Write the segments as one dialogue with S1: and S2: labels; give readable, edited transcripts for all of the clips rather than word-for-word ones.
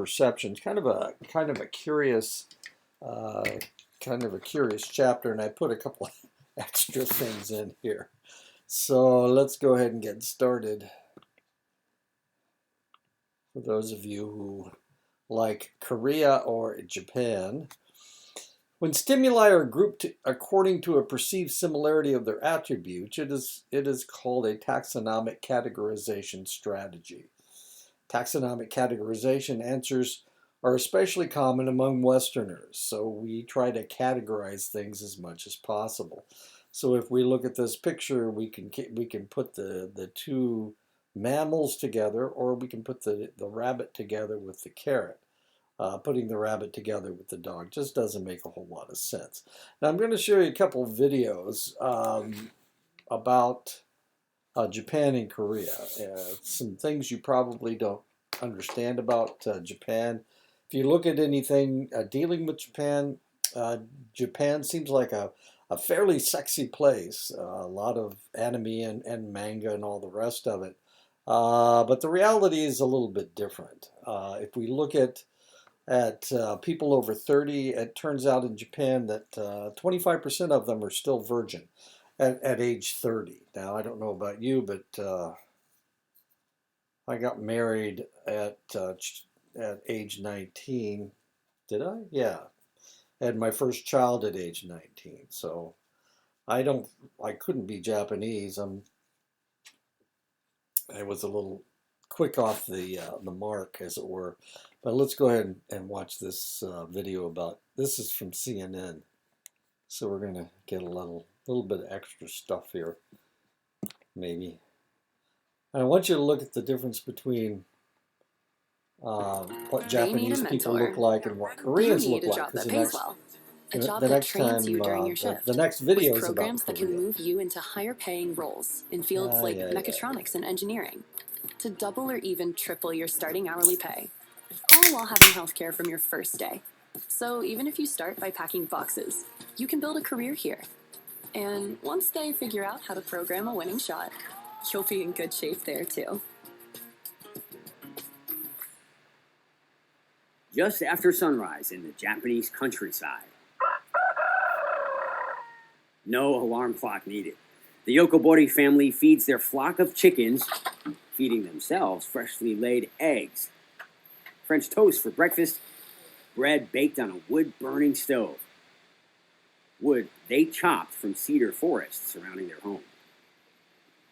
S1: perceptions. Kind of a curious uh, chapter, and I put a couple of extra things in here. So let's go ahead and get started. For those of you who like Korea or Japan, when stimuli are grouped according to a perceived similarity of their attributes, it is called a taxonomic categorization strategy. Taxonomic categorization answers are especially common among Westerners, so we try to categorize things as much as possible. So if we look at this picture, we can put the two mammals together, or we can put the rabbit together with the carrot. Putting the rabbit together with the dog just doesn't make a whole lot of sense. Now I'm going to show you a couple of videos about Japan and Korea. Some things you probably don't understand about Japan. If you look at anything dealing with Japan, Japan seems like a fairly sexy place. A lot of anime and manga and all the rest of it. But the reality is a little bit different. If we look at people over 30, it turns out in Japan that 25% of them are still virgin at age 30. Now, I don't know about you, but I got married at age 19. Did I? Yeah. I had my first child at age 19. So I couldn't be Japanese. I was a little quick off the mark, as it were. But let's go ahead and watch this video this is from CNN. So we're going to get a little bit of extra stuff here, maybe. And I want you to look at the difference between what Japanese people look like and what Koreans look like. Because the next time, the next video is about
S2: programs that can move you into higher paying roles in fields like mechatronics and engineering to double or even triple your starting hourly pay, all while having healthcare from your first day. So even if you start by packing boxes, you can build a career here. And once they figure out how to program a winning shot, you'll be in good shape there too.
S3: Just after sunrise in the Japanese countryside. No alarm clock needed. The Yokobori family feeds their flock of chickens, feeding themselves freshly laid eggs. French toast for breakfast, bread baked on a wood-burning stove. Wood they chopped from cedar forests surrounding their home.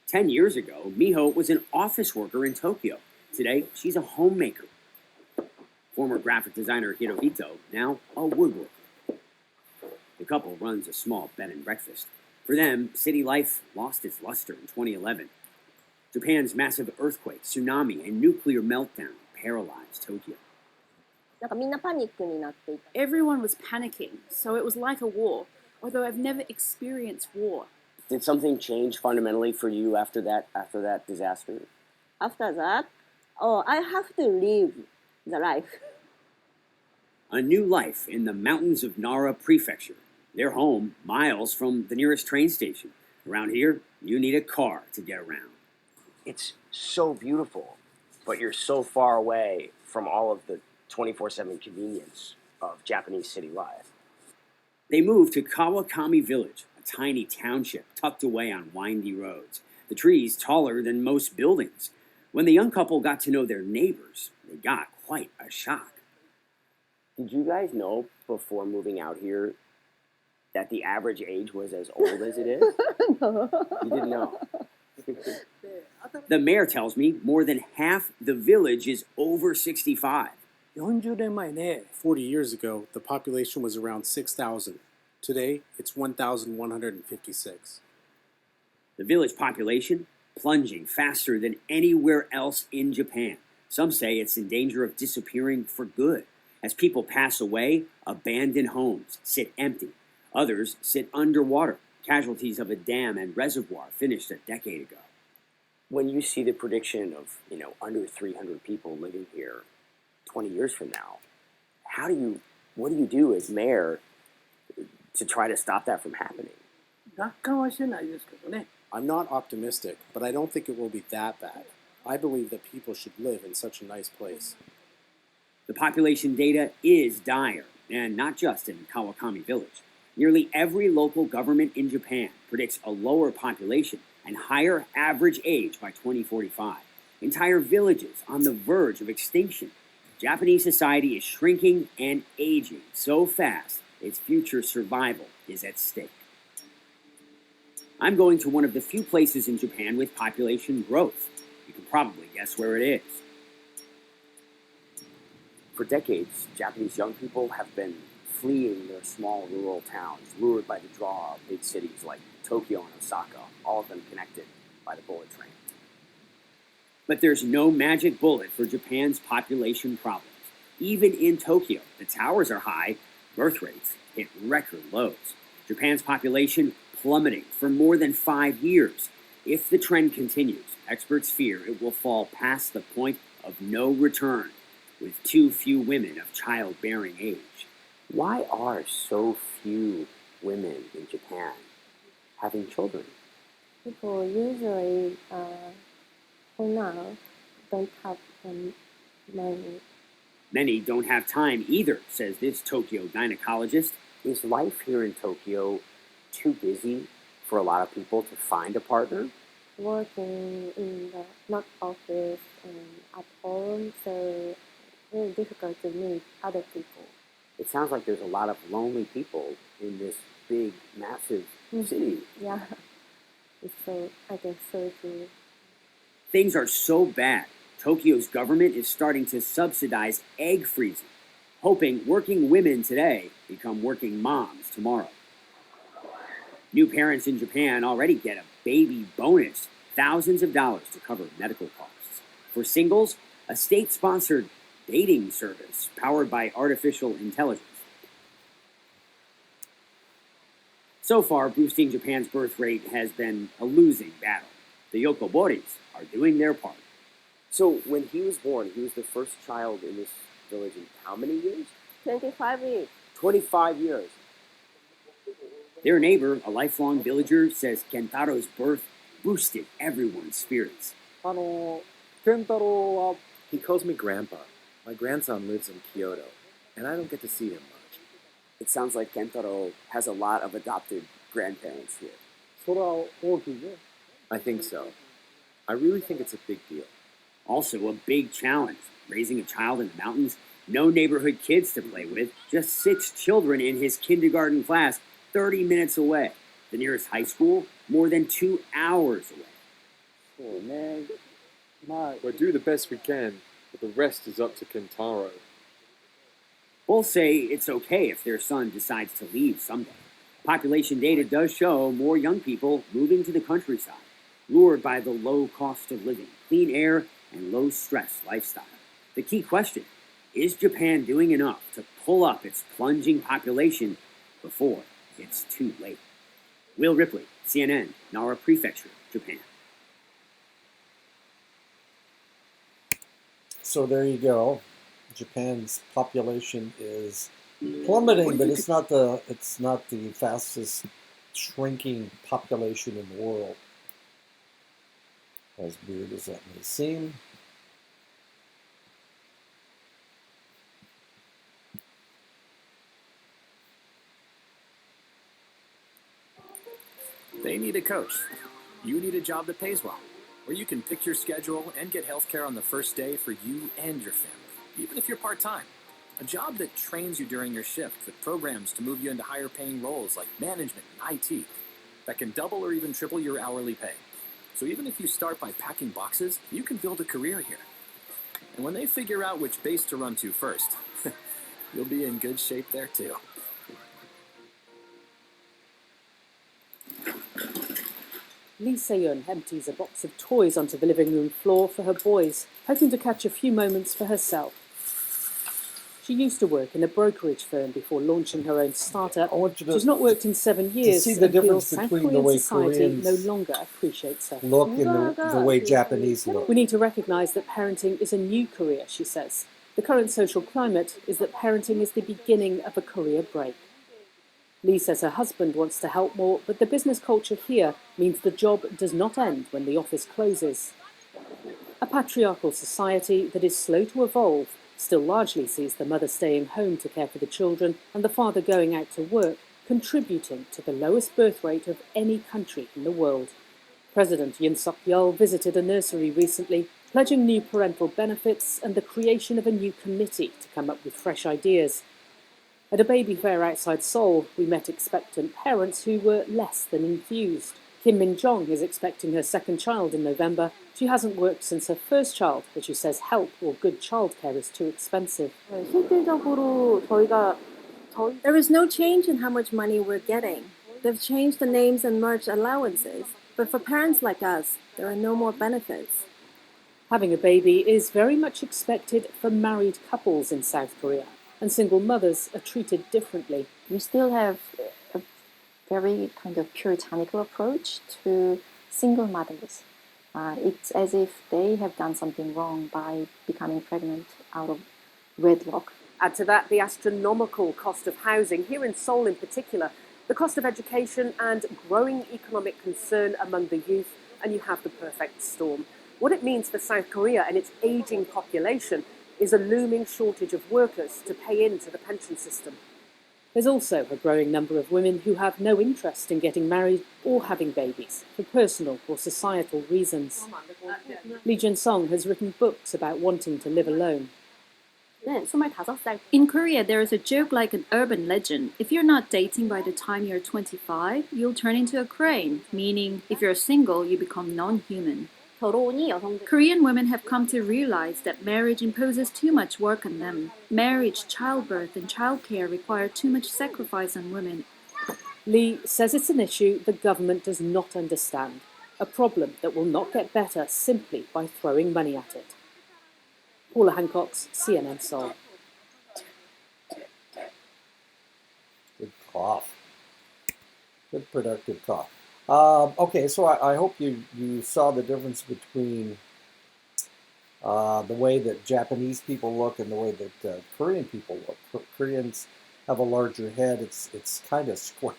S3: 10 years ago, Miho was an office worker in Tokyo. Today, she's a homemaker. Former graphic designer Hirohito, now a woodworker. The couple runs a small bed and breakfast. For them, city life lost its luster in 2011. Japan's massive earthquake, tsunami, and nuclear meltdown paralyzed Tokyo.
S4: Everyone was panicking, so it was like a war, although I've never experienced war.
S3: Did something change fundamentally for you after that disaster?
S5: After that, I have to live the life.
S3: A new life in the mountains of Nara Prefecture. Their home, miles from the nearest train station. Around here, you need a car to get around.
S6: It's so beautiful, but you're so far away from all of the 24/7 convenience of Japanese city life.
S3: They moved to Kawakami Village, a tiny township tucked away on windy roads, the trees taller than most buildings. When the young couple got to know their neighbors, they got quite a shock.
S6: Did you guys know before moving out here that the average age was as old as it is?
S5: No.
S6: You didn't know?
S3: The mayor tells me more than half the village is over 65.
S7: 40年前ね, 40 years ago, the population was around 6,000. Today, it's 1,156.
S3: The village population plunging faster than anywhere else in Japan. Some say it's in danger of disappearing for good. As people pass away, abandoned homes sit empty. Others sit underwater, casualties of a dam and reservoir finished a decade ago.
S6: When you see the prediction of, under 300 people living here 20 years from now, what do you do as mayor to try to stop that from happening?
S7: I'm not optimistic, but I don't think it will be that bad. I believe that people should live in such a nice place.
S3: The population data is dire, and not just in Kawakami Village. Nearly every local government in Japan predicts a lower population and higher average age by 2045. Entire villages on the verge of extinction. Japanese society is shrinking and aging so fast, its future survival is at stake. I'm going to one of the few places in Japan with population growth. You can probably guess where it is.
S6: For decades, Japanese young people have been fleeing their small rural towns, lured by the draw of big cities like Tokyo and Osaka, all of them connected by the bullet train.
S3: But there's no magic bullet for Japan's population problems. Even in Tokyo, the towers are high, birth rates hit record lows. Japan's population plummeting for more than 5 years. If the trend continues, experts fear it will fall past the point of no return, with too few women of childbearing age.
S6: Why are so few women in Japan having children?
S5: People usually for now don't have money.
S3: Many don't have time either, says this Tokyo gynecologist.
S6: Is life here in Tokyo too busy for a lot of people to find a partner?
S5: Working in the not office and at home, so very difficult to meet other people.
S6: It sounds like there's a lot of lonely people in this big, massive city.
S5: Yeah, it's so I guess so too.
S3: Things are so bad, Tokyo's government is starting to subsidize egg freezing, hoping working women today become working moms tomorrow. New parents in Japan already get a baby bonus, thousands of dollars to cover medical costs. For singles, a state-sponsored dating service powered by artificial intelligence. So far, boosting Japan's birth rate has been a losing battle. The Yokoboris are doing their part.
S6: So when he was born, he was the first child in this village in how many years?
S5: 25 years.
S6: 25 years.
S3: Their neighbor, a lifelong villager, says Kentaro's birth boosted everyone's spirits.
S8: He calls me Grandpa. My grandson lives in Kyoto, and I don't get to see him much.
S6: It sounds like Kentaro has a lot of adopted grandparents here.
S8: I think so. I really think it's a big deal.
S3: Also a big challenge, raising a child in the mountains, no neighborhood kids to play with, just 6 children in his kindergarten class, 30 minutes away. The nearest high school, more than 2 hours away.
S9: We'll do the best we can, but the rest is up to Kentaro.
S3: Both say it's okay if their son decides to leave someday. Population data does show more young people moving to the countryside, lured by the low cost of living, clean air, and low-stress lifestyle. The key question, is Japan doing enough to pull up its plunging population before it's too late? Will Ripley, CNN, Nara Prefecture, Japan.
S1: So there you go. Japan's population is plummeting, but it's not the fastest shrinking population in the world. As weird as that may seem.
S10: They need a coach. You need a job that pays well, where you can pick your schedule and get health care on the first day for you and your family, even if you're part-time. A job that trains you during your shift with programs to move you into higher paying roles like management and IT that can double or even triple your hourly pay. So even if you start by packing boxes, you can build a career here. And when they figure out which base to run to first, you'll be in good shape there too.
S11: Lee Se-yeon empties a box of toys onto the living room floor for her boys, hoping to catch a few moments for herself. She used to work in a brokerage firm before launching her own startup. She's not worked in 7 years
S1: see the
S11: and feels
S1: difference between
S11: thankfully
S1: the way
S11: society
S1: Koreans
S11: no longer appreciates her.
S1: look and the way Japanese look.
S11: We need to recognise that parenting is a new career, she says. The current social climate is that parenting is the beginning of a career break. Lee says her husband wants to help more, but the business culture here means the job does not end when the office closes. A patriarchal society that is slow to evolve still largely sees the mother staying home to care for the children and the father going out to work, contributing to the lowest birth rate of any country in the world. President Yoon Suk-yeol visited a nursery recently, pledging new parental benefits and the creation of a new committee to come up with fresh ideas. At a baby fair outside Seoul, we met expectant parents who were less than enthused. Kim Min-jong is expecting her second child in November. She hasn't worked since her first child, but she says help or good childcare is too expensive.
S12: There is no change in how much money we're getting. They've changed the names and merged allowances. But for parents like us, there are no more benefits.
S11: Having a baby is very much expected for married couples in South Korea, and single mothers are treated differently.
S13: We still have a very kind of puritanical approach to single mothers. It's as if they have done something wrong by becoming pregnant out of wedlock.
S11: Add to that the astronomical cost of housing, here in Seoul in particular, the cost of education and growing economic concern among the youth, and you have the perfect storm. What it means for South Korea and its ageing population is a looming shortage of workers to pay into the pension system. There's also a growing number of women who have no interest in getting married or having babies for personal or societal reasons. Lee Jun-sung has written books about wanting to live alone.
S4: In Korea, there is a joke like an urban legend. If you're not dating by the time you're 25, you'll turn into a crane, meaning if you're single, you become non-human. Korean women have come to realize that marriage imposes too much work on them. Marriage, childbirth, and childcare require too much sacrifice on women.
S11: Lee says it's an issue the government does not understand, a problem that will not get better simply by throwing money at it. Paula Hancock's CNN Seoul.
S1: Good cough. Good productive cough. Okay, so I hope you saw the difference between the way that Japanese people look and the way that Korean people look. Koreans have a larger head. It's kind of square.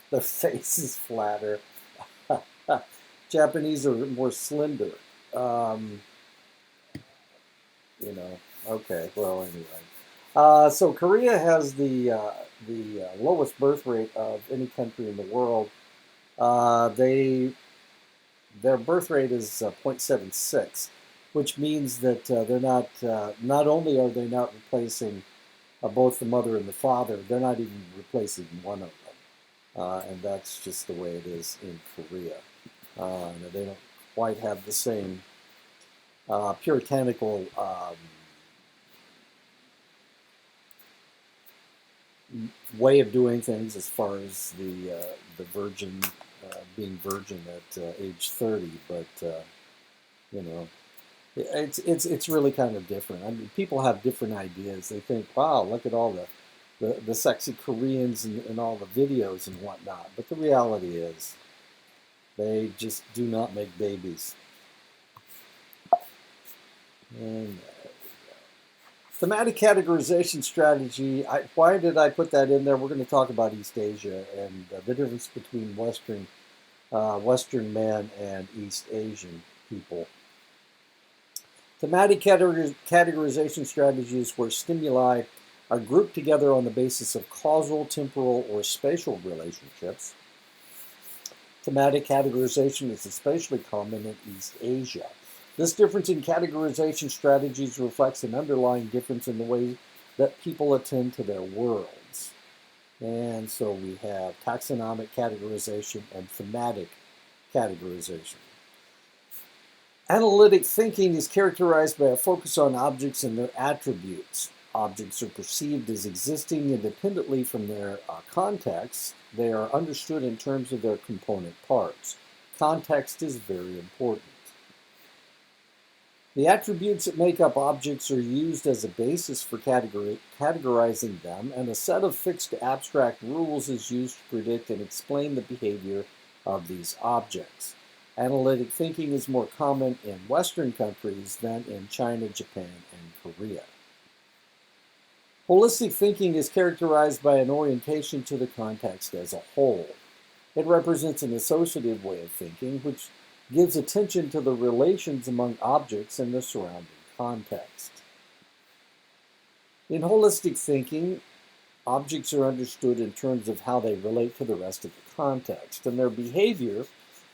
S1: The face is flatter. Japanese are more slender. Okay, well, anyway. So Korea has the lowest birth rate of any country in the world. Their birth rate is 0.76, which means that they're not only are they not replacing both the mother and the father, they're not even replacing one of them. And that's just the way it is in Korea. They don't quite have the same puritanical way of doing things as far as the virgin being virgin at age 30, but it's really kind of different. I mean, people have different ideas. They think, wow, look at all the sexy Koreans and all the videos and whatnot. But the reality is, they just do not make babies. And thematic categorization strategy, why did I put that in there? We're going to talk about East Asia and the difference between Western men and East Asian people. Thematic categorization strategies where stimuli are grouped together on the basis of causal, temporal, or spatial relationships. Thematic categorization is especially common in East Asia. This difference in categorization strategies reflects an underlying difference in the way that people attend to their worlds. And so we have taxonomic categorization and thematic categorization. Analytic thinking is characterized by a focus on objects and their attributes. Objects are perceived as existing independently from their context. They are understood in terms of their component parts. Context is very important. The attributes that make up objects are used as a basis for categorizing them, and a set of fixed abstract rules is used to predict and explain the behavior of these objects. Analytic thinking is more common in Western countries than in China, Japan, and Korea. Holistic thinking is characterized by an orientation to the context as a whole. It represents an associative way of thinking, which gives attention to the relations among objects and the surrounding context. In holistic thinking, objects are understood in terms of how they relate to the rest of the context, and their behavior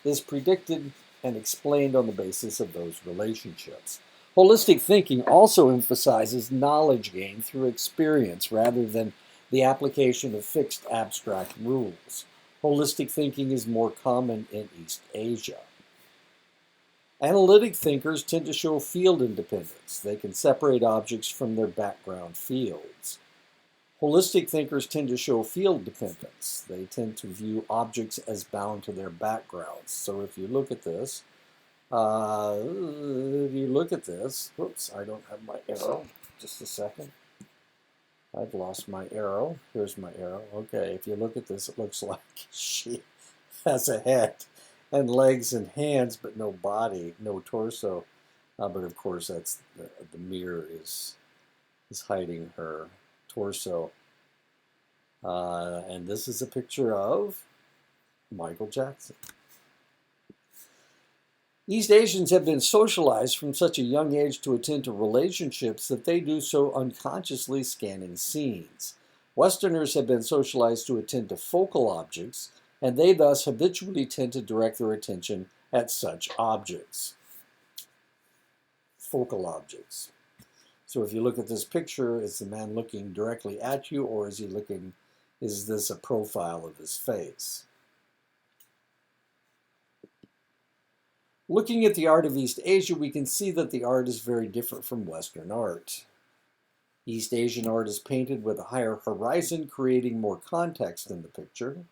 S1: is predicted and explained on the basis of those relationships. Holistic thinking also emphasizes knowledge gain through experience rather than the application of fixed abstract rules. Holistic thinking is more common in East Asia. Analytic thinkers tend to show field independence. They can separate objects from their background fields. Holistic thinkers tend to show field dependence. They tend to view objects as bound to their backgrounds. So if you look at this, whoops, I don't have my arrow. Just a second. I've lost my arrow. Here's my arrow. Okay, if you look at this, it looks like she has a head and legs and hands, but no body, no torso. But of course, that's the mirror is hiding her torso. And this is a picture of Michael Jackson. East Asians have been socialized from such a young age to attend to relationships that they do so unconsciously scanning scenes. Westerners have been socialized to attend to focal objects, and they thus habitually tend to direct their attention at such objects. Focal objects. So if you look at this picture, is the man looking directly at you, or is this a profile of his face? Looking at the art of East Asia, we can see that the art is very different from Western art. East Asian art is painted with a higher horizon, creating more context in the picture.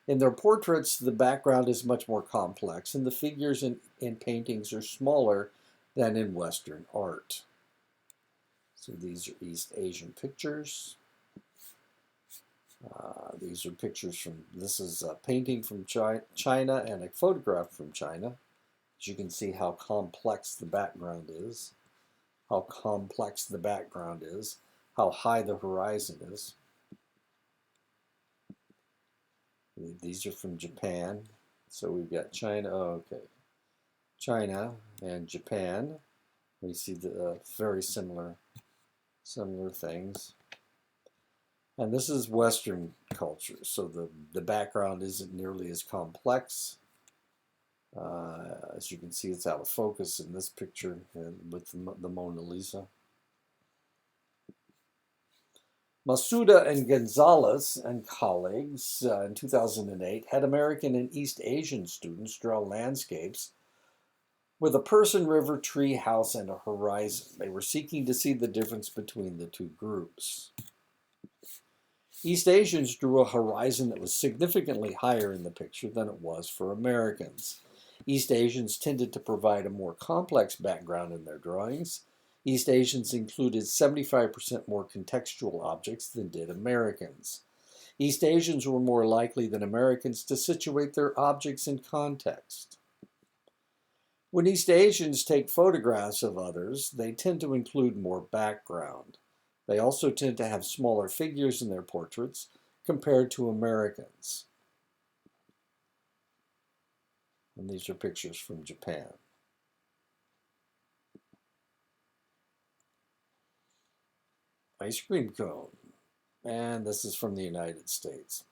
S1: In their portraits, the background is much more complex, and the figures in paintings are smaller than in Western art. So these are East Asian pictures. These are pictures from, this is a painting from China and a photograph from China. As you can see how complex the background is, how high the horizon is. These are from Japan. So we've got China, China and Japan. We see the very similar things. And this is Western culture, so the background isn't nearly as complex. As you can see, it's out of focus in this picture with the Mona Lisa. Masuda and Gonzalez and colleagues in 2008 had American and East Asian students draw landscapes with a person, river, tree, house, and a horizon. They were seeking to see the difference between the two groups. East Asians drew a horizon that was significantly higher in the picture than it was for Americans. East Asians tended to provide a more complex background in their drawings. East Asians included 75% more contextual objects than did Americans. East Asians were more likely than Americans to situate their objects in context. When East Asians take photographs of others, they tend to include more background. They also tend to have smaller figures in their portraits compared to Americans. And these are pictures from Japan. Ice cream cone. And this is from the United States.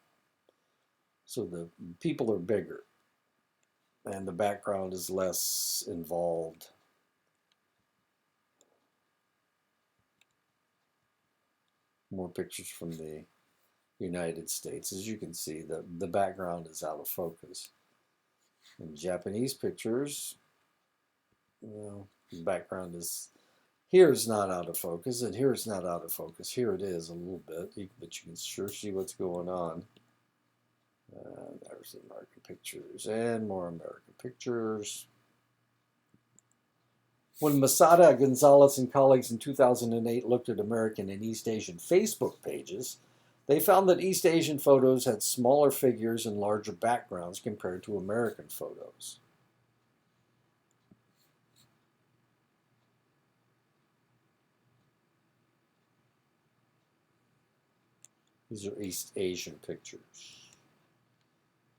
S1: So the people are bigger and the background is less involved. More pictures from the United States. As you can see, the background is out of focus. In Japanese pictures, well, the background is, here is not out of focus, and here it's not out of focus. Here it is a little bit, but you can sure see what's going on. There's the American pictures and more American pictures. When Masada, Gonzalez, and colleagues in 2008 looked at American and East Asian Facebook pages, they found that East Asian photos had smaller figures and larger backgrounds compared to American photos. These are East Asian pictures.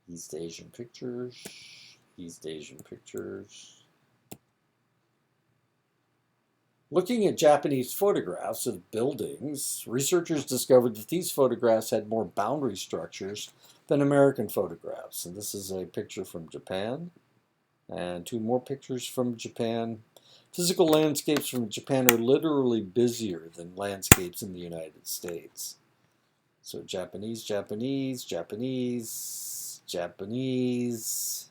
S1: East Asian pictures. East Asian pictures. Looking at Japanese photographs of buildings, researchers discovered that these photographs had more boundary structures than American photographs. And this is a picture from Japan, and 2 more pictures from Japan. Physical landscapes from Japan are literally busier than landscapes in the United States. So Japanese, Japanese, Japanese, Japanese.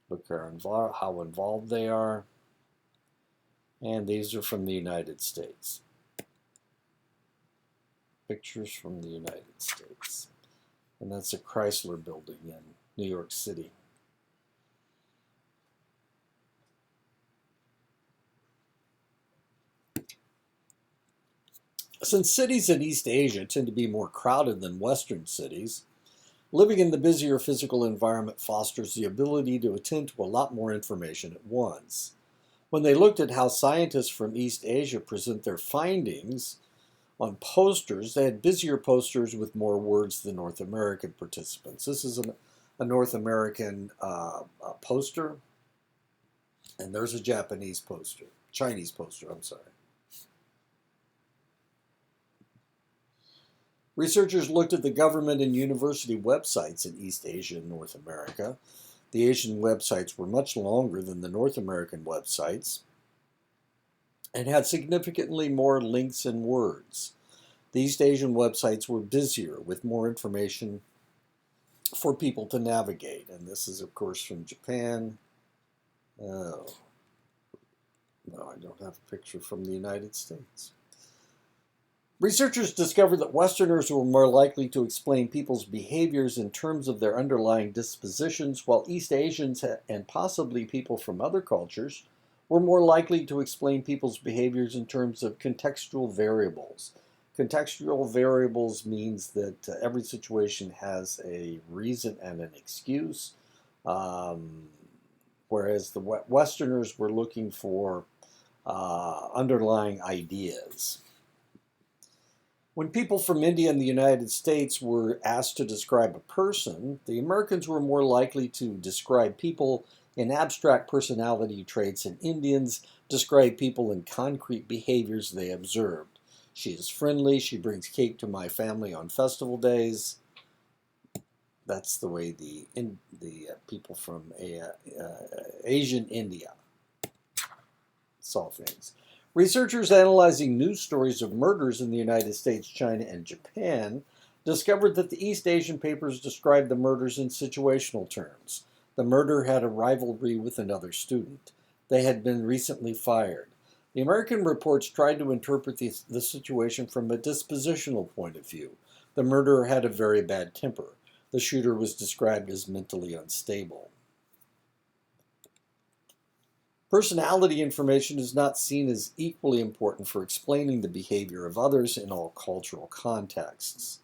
S1: Look how involved they are. And these are from the United States. Pictures from the United States. And that's a Chrysler building in New York City. Since cities in East Asia tend to be more crowded than Western cities, living in the busier physical environment fosters the ability to attend to a lot more information at once. When they looked at how scientists from East Asia present their findings on posters, they had busier posters with more words than North American participants. This is a North American poster, and there's a Japanese poster, Chinese poster, I'm sorry. Researchers looked at the government and university websites in East Asia and North America. The Asian websites were much longer than the North American websites and had significantly more links and words. The East Asian websites were busier with more information for people to navigate. And this is, of course, from Japan. Oh, no, I don't have a picture from the United States. Researchers discovered that Westerners were more likely to explain people's behaviors in terms of their underlying dispositions, while East Asians and possibly people from other cultures were more likely to explain people's behaviors in terms of contextual variables. Contextual variables means that every situation has a reason and an excuse, whereas the Westerners were looking for underlying ideas. When people from India and the United States were asked to describe a person, the Americans were more likely to describe people in abstract personality traits, and Indians describe people in concrete behaviors they observed. She is friendly. She brings cake to my family on festival days. That's the way the people from Asian India saw things. Researchers analyzing news stories of murders in the United States, China, and Japan discovered that the East Asian papers described the murders in situational terms. The murderer had a rivalry with another student. They had been recently fired. The American reports tried to interpret the situation from a dispositional point of view. The murderer had a very bad temper. The shooter was described as mentally unstable. Personality information is not seen as equally important for explaining the behavior of others in all cultural contexts.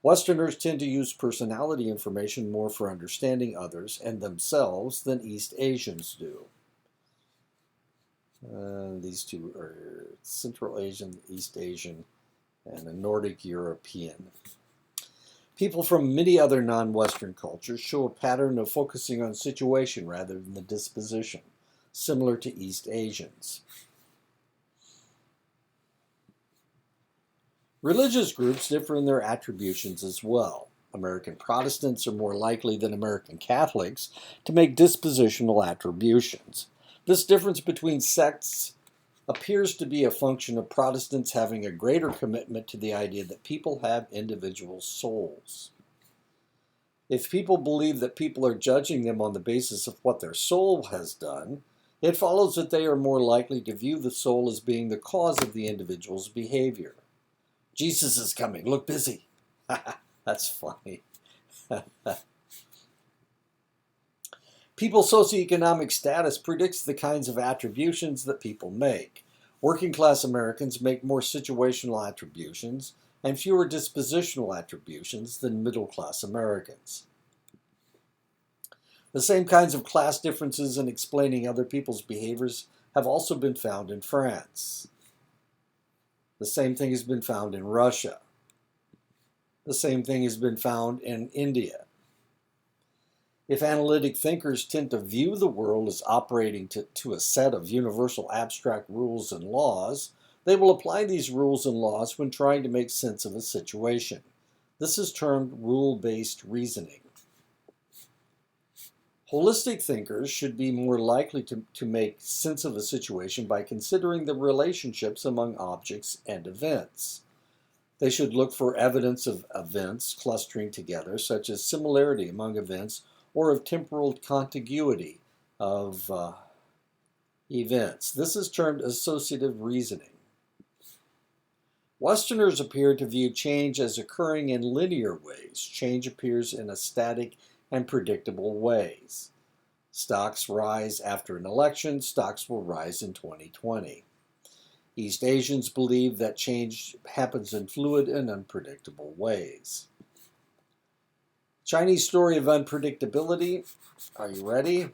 S1: Westerners tend to use personality information more for understanding others and themselves than East Asians do. These two are Central Asian, East Asian, and a Nordic European. People from many other non-Western cultures show a pattern of focusing on situation rather than the disposition, similar to East Asians. Religious groups differ in their attributions as well. American Protestants are more likely than American Catholics to make dispositional attributions. This difference between sects appears to be a function of Protestants having a greater commitment to the idea that people have individual souls. If people believe that people are judging them on the basis of what their soul has done, it follows that they are more likely to view the soul as being the cause of the individual's behavior. Jesus is coming. Look busy. That's funny. People's socioeconomic status predicts the kinds of attributions that people make. Working class Americans make more situational attributions and fewer dispositional attributions than middle class Americans. The same kinds of class differences in explaining other people's behaviors have also been found in France. The same thing has been found in Russia. The same thing has been found in India. If analytic thinkers tend to view the world as operating to a set of universal abstract rules and laws, they will apply these rules and laws when trying to make sense of a situation. This is termed rule-based reasoning. Holistic thinkers should be more likely to make sense of a situation by considering the relationships among objects and events. They should look for evidence of events clustering together, such as similarity among events or of temporal contiguity of events. This is termed associative reasoning. Westerners appear to view change as occurring in linear ways. Change appears in a static and predictable ways. Stocks rise after an election. Stocks will rise in 2020. East Asians believe that change happens in fluid and unpredictable ways. Chinese story of unpredictability. Are you ready?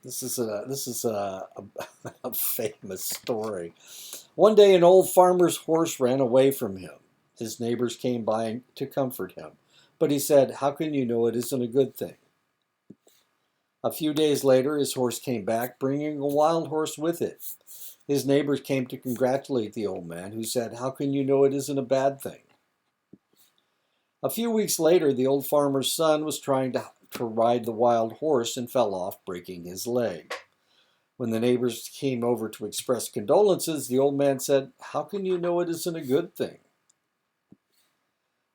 S1: This is a famous story. One day, an old farmer's horse ran away from him. His neighbors came by to comfort him, but he said, "How can you know it isn't a good thing?" A few days later, his horse came back, bringing a wild horse with it. His neighbors came to congratulate the old man, who said, "How can you know it isn't a bad thing?" A few weeks later, the old farmer's son was trying to ride the wild horse and fell off, breaking his leg. When the neighbors came over to express condolences, the old man said, "How can you know it isn't a good thing?"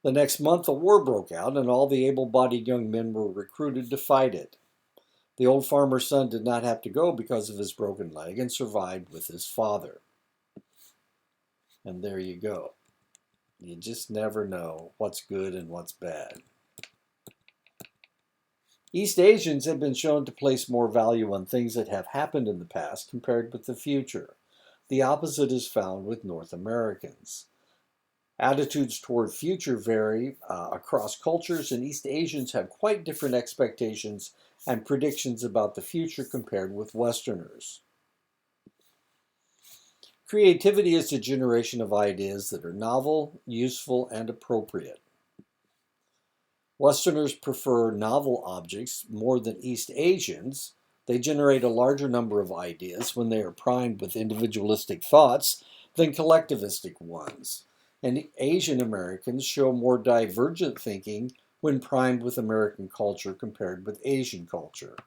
S1: The next month, a war broke out, and all the able-bodied young men were recruited to fight it. The old farmer's son did not have to go because of his broken leg and survived with his father. And there you go. You just never know what's good and what's bad. East Asians have been shown to place more value on things that have happened in the past compared with the future. The opposite is found with North Americans. Attitudes toward future vary across cultures, and East Asians have quite different expectations and predictions about the future compared with Westerners. Creativity is the generation of ideas that are novel, useful, and appropriate. Westerners prefer novel objects more than East Asians. They generate a larger number of ideas when they are primed with individualistic thoughts than collectivistic ones. And Asian Americans show more divergent thinking when primed with American culture compared with Asian culture.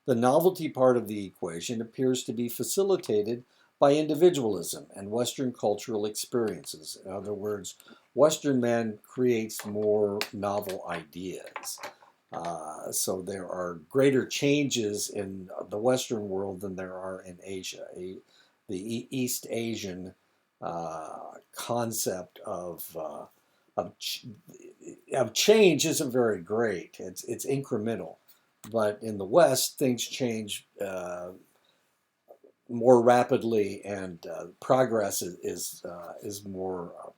S1: The novelty part of the equation appears to be facilitated by individualism and Western cultural experiences. In other words, Western man creates more novel ideas. So there are greater changes in the Western world than there are in Asia. The East Asian concept of change isn't very great. It's incremental. But in the West, things change more rapidly, and progress is more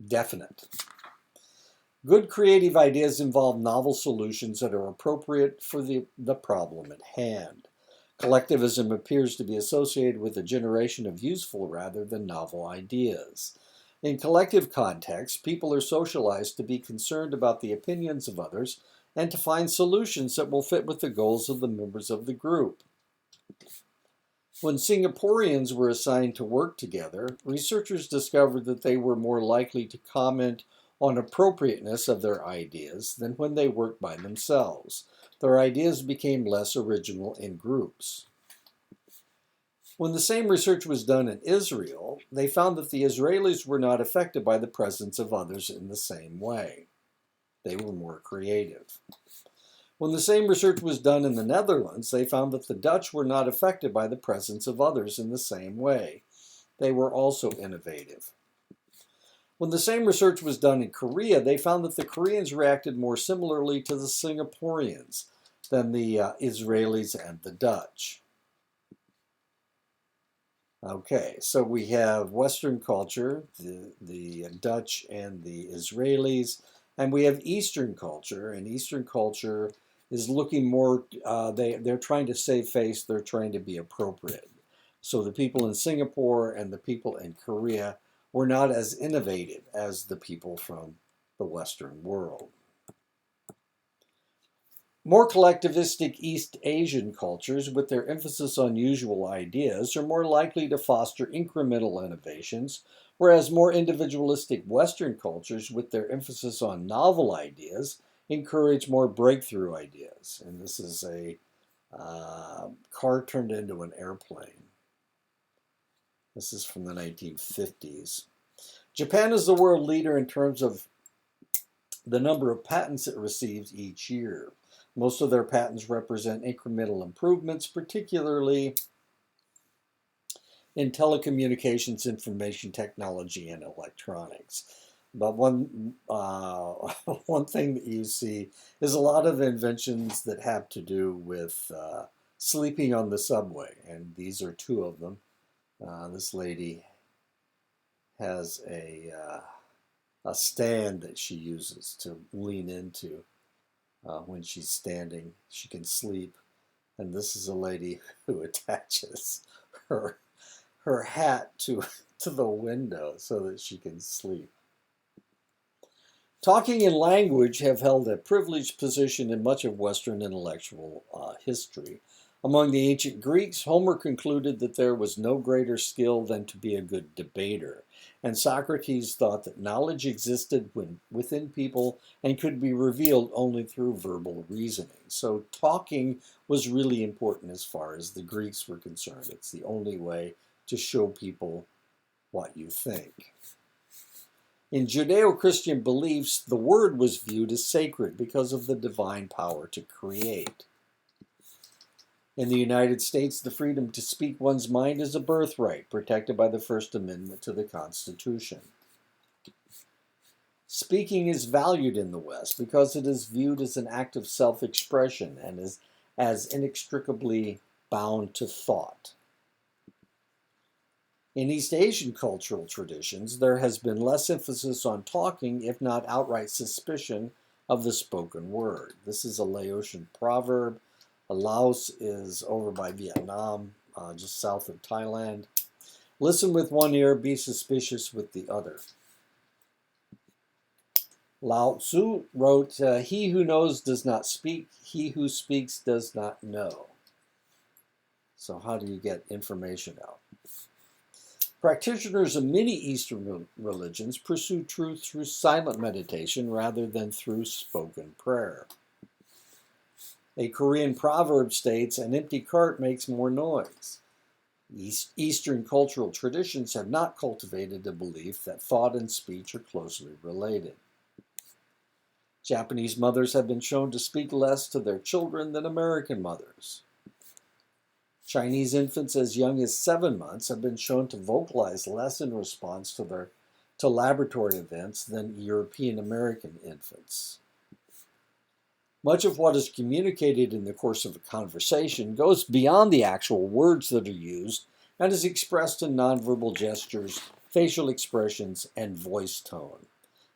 S1: definite. Good creative ideas involve novel solutions that are appropriate for the problem at hand. Collectivism appears to be associated with a generation of useful rather than novel ideas. In collective contexts, people are socialized to be concerned about the opinions of others and to find solutions that will fit with the goals of the members of the group. When Singaporeans were assigned to work together, researchers discovered that they were more likely to comment on appropriateness of their ideas than when they worked by themselves. Their ideas became less original in groups. When the same research was done in Israel, they found that the Israelis were not affected by the presence of others in the same way. They were more creative. When the same research was done in the Netherlands, they found that the Dutch were not affected by the presence of others in the same way. They were also innovative. When the same research was done in Korea, they found that the Koreans reacted more similarly to the Singaporeans than the Israelis and the Dutch. Okay, so we have Western culture, the Dutch and the Israelis, and we have Eastern culture, and Eastern culture is looking more, they're trying to save face, they're trying to be appropriate. So the people in Singapore and the people in Korea were not as innovative as the people from the Western world. More collectivistic East Asian cultures, with their emphasis on usual ideas, are more likely to foster incremental innovations, whereas more individualistic Western cultures, with their emphasis on novel ideas, encourage more breakthrough ideas. And this is a car turned into an airplane. This is from the 1950s. Japan is the world leader in terms of the number of patents it receives each year. Most of their patents represent incremental improvements, particularly in telecommunications, information technology, and electronics. But one thing that you see is a lot of inventions that have to do with sleeping on the subway, and these are two of them. This lady has a stand that she uses to lean into. When she's standing, she can sleep. And this is a lady who attaches her hat to the window so that she can sleep. Talking and language have held a privileged position in much of Western intellectual history. Among the ancient Greeks, Homer concluded that there was no greater skill than to be a good debater. And Socrates thought that knowledge existed within people and could be revealed only through verbal reasoning. So talking was really important as far as the Greeks were concerned. It's the only way to show people what you think. In Judeo-Christian beliefs, the word was viewed as sacred because of the divine power to create. In the United States, the freedom to speak one's mind is a birthright, protected by the First Amendment to the Constitution. Speaking is valued in the West because it is viewed as an act of self-expression and is as inextricably bound to thought. In East Asian cultural traditions, there has been less emphasis on talking, if not outright suspicion, of the spoken word. This is a Laotian proverb. Laos is over by Vietnam, just south of Thailand. Listen with one ear, be suspicious with the other. Lao Tzu wrote, he who knows does not speak, he who speaks does not know. So how do you get information out? Practitioners of many Eastern religions pursue truth through silent meditation rather than through spoken prayer. A Korean proverb states, an empty cart makes more noise. Eastern cultural traditions have not cultivated the belief that thought and speech are closely related. Japanese mothers have been shown to speak less to their children than American mothers. Chinese infants as young as 7 months have been shown to vocalize less in response to laboratory events than European American infants. Much of what is communicated in the course of a conversation goes beyond the actual words that are used and is expressed in nonverbal gestures, facial expressions, and voice tone.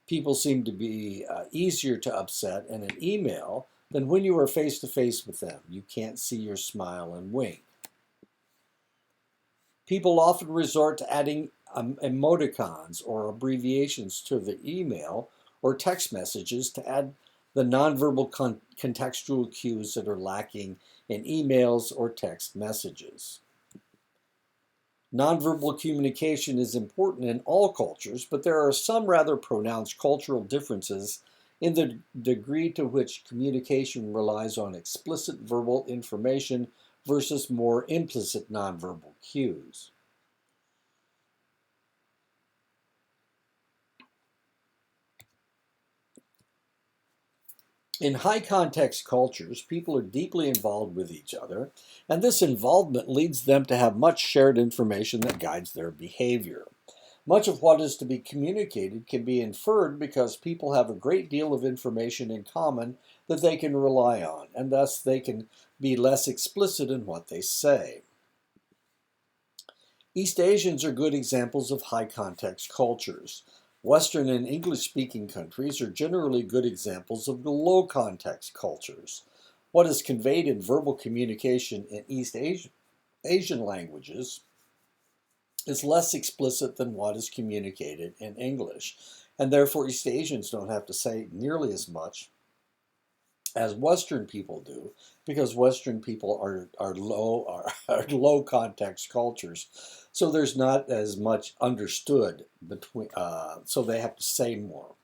S1: People seem to be easier to upset in an email than when you are face-to-face with them. You can't see your smile and wink. People often resort to adding emoticons or abbreviations to the email or text messages to add the nonverbal contextual cues that are lacking in emails or text messages. Nonverbal communication is important in all cultures, but there are some rather pronounced cultural differences in the degree to which communication relies on explicit verbal information versus more implicit nonverbal cues. In high-context cultures, people are deeply involved with each other, and this involvement leads them to have much shared information that guides their behavior. Much of what is to be communicated can be inferred because people have a great deal of information in common that they can rely on, and thus they can be less explicit in what they say. East Asians are good examples of high-context cultures. Western and English-speaking countries are generally good examples of the low-context cultures. What is conveyed in verbal communication in East Asian languages is less explicit than what is communicated in English, and therefore East Asians don't have to say nearly as much as Western people do, because Western people are low context cultures, so there's not as much understood between. So they have to say more.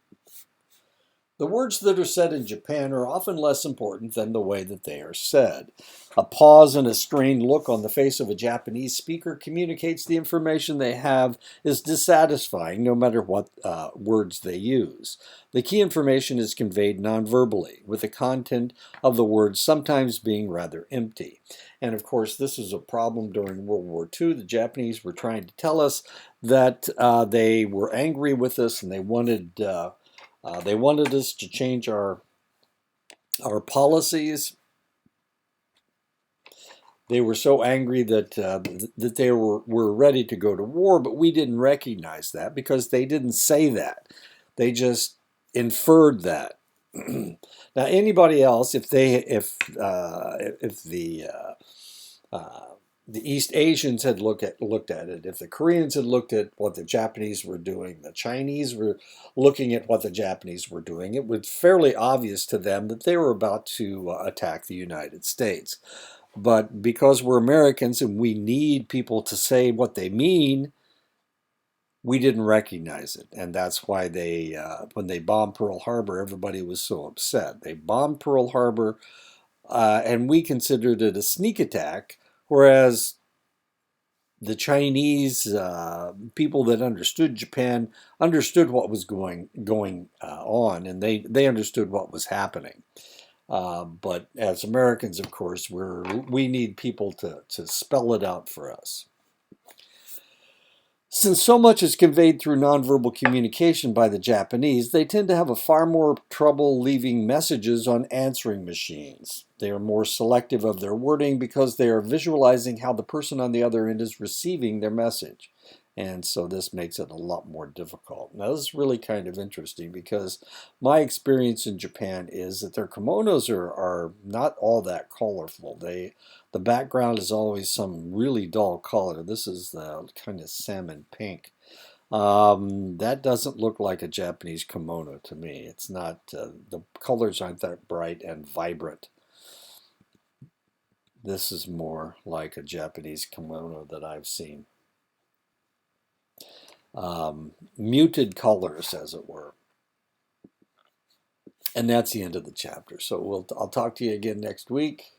S1: The words that are said in Japan are often less important than the way that they are said. A pause and a strained look on the face of a Japanese speaker communicates the information they have is dissatisfying no matter what words they use. The key information is conveyed non-verbally, with the content of the words sometimes being rather empty. And of course, this is a problem during World War II. The Japanese were trying to tell us that they were angry with us and they wanted us to change our policies. They were so angry that that they were ready to go to war, but we didn't recognize that because they didn't say that. They just inferred that. Now, anybody else, if the East Asians had looked at it, if the Koreans had looked at what the Japanese were doing, the Chinese were looking at what the Japanese were doing, it was fairly obvious to them that they were about to attack the United States. But because we're Americans and we need people to say what they mean, we didn't recognize it. And that's why they, when they bombed Pearl Harbor, everybody was so upset. They bombed Pearl Harbor, and we considered it a sneak attack, whereas the Chinese people that understood Japan understood what was going on, and they understood what was happening. But as Americans, of course, we need people to spell it out for us. Since so much is conveyed through nonverbal communication by the Japanese, they tend to have a far more trouble leaving messages on answering machines. They are more selective of their wording because they are visualizing how the person on the other end is receiving their message. And so this makes it a lot more difficult. Now, this is really kind of interesting because my experience in Japan is that their kimonos are not all that colorful. The background is always some really dull color. This is the kind of salmon pink. That doesn't look like a Japanese kimono to me. It's not, the colors aren't that bright and vibrant. This is more like a Japanese kimono that I've seen. Muted colors, as it were. And that's the end of the chapter. So I'll talk to you again next week.